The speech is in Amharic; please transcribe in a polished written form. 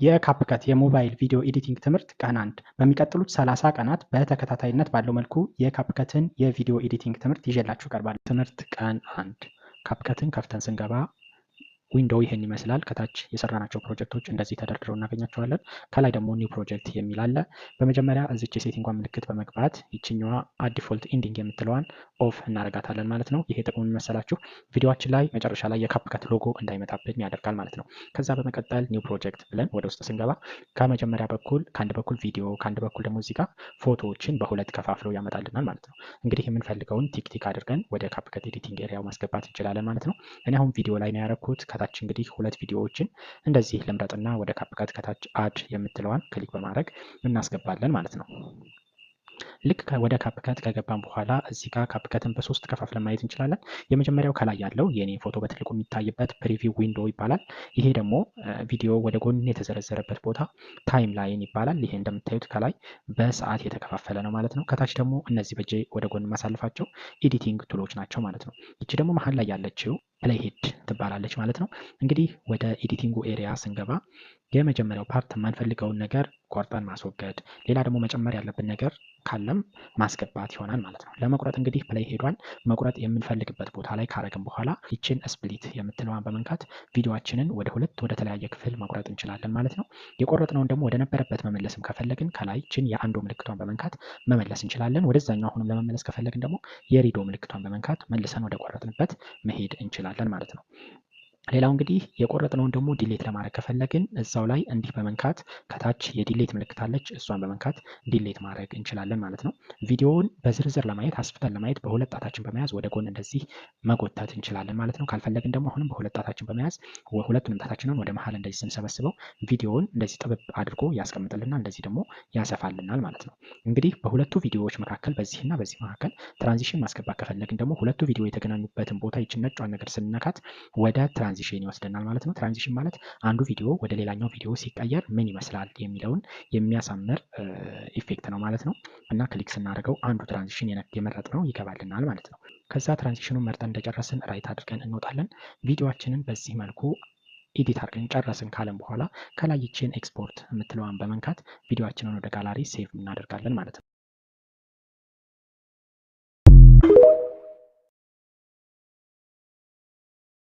የካፕከት የሞባይል ቪዲዮ ኤዲቲንግ ትምህርት ቀን 1 በሚቀጥሉት 30 ቀናት በተከታታይነት ባለው መልኩ የካፕከትን የቪዲዮ ኤዲቲንግ ትምህርት ይዤላችሁ እቀርባለሁ። ትምህርት ቀን 1 ካፕከትን ከፍተን ስንገባ ዊንዶው ይሄን ይመስላል። ከታች የሰራናቸው ፕሮጀክቶች እንደዚህ ተደርድረው እናገኛቸዋለን። ከላይ ደግሞ ኒው ፕሮጀክት የሚል አለ። በመጀመሪያ እዚች የሴቲንጓን ምልክት በመግባት ይችኛዋ ዲፎልት ኢንዲንግ የምትለዋን ኦፍ እናደርጋታለን ማለት ነው። ይሄ ጥቅሙ የሚመሰላችሁ ቪዲዮአችን ላይ መጨረሻ ላይ የካፕከት ሎጎ እንዳይመጣብን ያደርጋል ማለት ነው። ከዛ በመቀጠል ኒው ፕሮጀክት ብለን ወደ ውስጥ ስንገባ ከመጀመሪያ በኩል ከአንድ በኩል ቪዲዮ ከአንድ በኩል ደግሞ እዚህ ጋር ፎቶዎችን በሁለት ከፋፍለው ያመጣልናል ማለት ነው። እንግዲህ የምንፈልገውን ቲክ አድርገን ወደ ካፕከት ኤዲቲንግ ኤሪያው ማስገባት እንችላለን ማለት ነው። እኔ አሁን ቪዲዮ ላይ ነው ያደረኩት። ከታች እንግዲህ ሁለት ቪዲዮዎችን እንደዚህ ልምረጥና ወደ ካፕከት ከታች አድ የምትለዋን ክሊክ በማድረግ እናስገባለን ማለት ነው። ልክ ወደ ካፕከት ከገባን በኋላ እዚህ ጋር ካፕከትን በሶስት ከፋፍለን ማየት እንችላለን። የመጀመሪያው ከላይ ያለው የኔ ፎቶ በትልቁ የሚታይበት ፕሪቪው ዊንዶ ይባላል። ይሄ ደግሞ ቪዲዮ ወደ ጎን የተዘረዘረበት ቦታ ታይም ላይን ይባላል። ይሄ እንደምታዩት ከላይ በሰዓት የተከፋፈለ ነው ማለት ነው። ከታች ደግሞ እነዚህ በእጄ ወደ ጎን ማሳልፋቸው ኤዲቲንግ ቱሎች ናቸው ማለት ነው። ይቺ ደግሞ መሀል ላይ ያለችው ፕሌይ ሄድ ትባላለች ማለት ነው። እንግዲህ ወደ ኤዲቲንጉ ኤሪያ ስንገባ የመጀመሪያው ፓርት የማንፈልገውን ነገር ቆርጠን ማስወገድ፣ ሌላ ደግሞ መጨመር ያለብን ነገር ካለም ማስገባት ይሆናል ማለት ነው። ለመቁረጥ እንግዲህ ፕሌይ ሄዷን መቁረጥ የምንፈልግበት ቦታ ላይ ካረግን በኋላ ይችን ስፕሊት የምትለዋን በመንካት ቪዲዮአችንን ወደ ሁለት ወደ ተለያየ ክፍል መቁረጥ እንችላለን ማለት ነው። የቆረጥነውን ደግሞ ወደ ነበረበት መመለስም ከፈለግን ከላይ ይችን የአንዶ ምልክቷን በመንካት መመለስ እንችላለን። ወደዛኛው አሁንም ለመመለስ ከፈለግን ደግሞ የሪዶ ምልክቷን በመንካት መልሰን ወደ ቆረጥንበት መሄድ እንችላለን ማለት ነው። ሌላው እንግዲህ የቆረጥነውን ደግሞ ዲሌት ለማድረግ ከፈለግን እዛው ላይ እንዲህ በመንካት ከታች የዲሌት ምልክት አለች፣ እሷን በመንካት ዲሌት ማድረግ እንችላለን ማለት ነው። ቪዲዮውን በዝርዝር ለማየት አስፍተን ለማየት በሁለት ጣታችን በመያዝ ወደ ጎን እንደዚህ መጎተት እንችላለን ማለት ነው። ካልፈለግን ደግሞ አሁንም በሁለት ጣታችን በመያዝ ሁለቱንም ጣታችንን ወደ መሀል እንደዚህ ስንሰበስበው ቪዲዮውን እንደዚህ ጥብብ አድርጎ ያስቀምጥልናል፣ እንደዚህ ደግሞ ያሰፋልናል ማለት ነው። እንግዲህ በሁለቱ ቪዲዮዎች መካከል በዚህና በዚህ መካከል ትራንዚሽን ማስገባት ከፈለግን ደግሞ ሁለቱ ቪዲዮ የተገናኙበትን ቦታ ይችን ነጯን ነገር ስንነካት ወደ ትራንዚሽን ይወስደናል ማለት ነው። ትራንዚሽን ማለት አንዱ ቪዲዮ ወደ ሌላኛው ቪዲዮ ሲቀየር ምን ይመስላል የሚለውን የሚያሳምር ኢፌክት ነው ማለት ነው። እና ክሊክ ስናደርገው አንዱ ትራንዚሽን የመረጥነው ይገባልናል ማለት ነው። ከዛ ትራንዚሽኑን መርጠን እንደጨረስን ራይት አድርገን እንወጣለን። ቪዲዮአችንን በዚህ መልኩ ኤዲት አድርገን ጨረስን ካለን በኋላ ከላይ ይችን ኤክስፖርት የምትለዋን በመንካት ቪዲዮአችንን ወደ ጋላሪ ሴቭ እናደርጋለን ማለት ነው።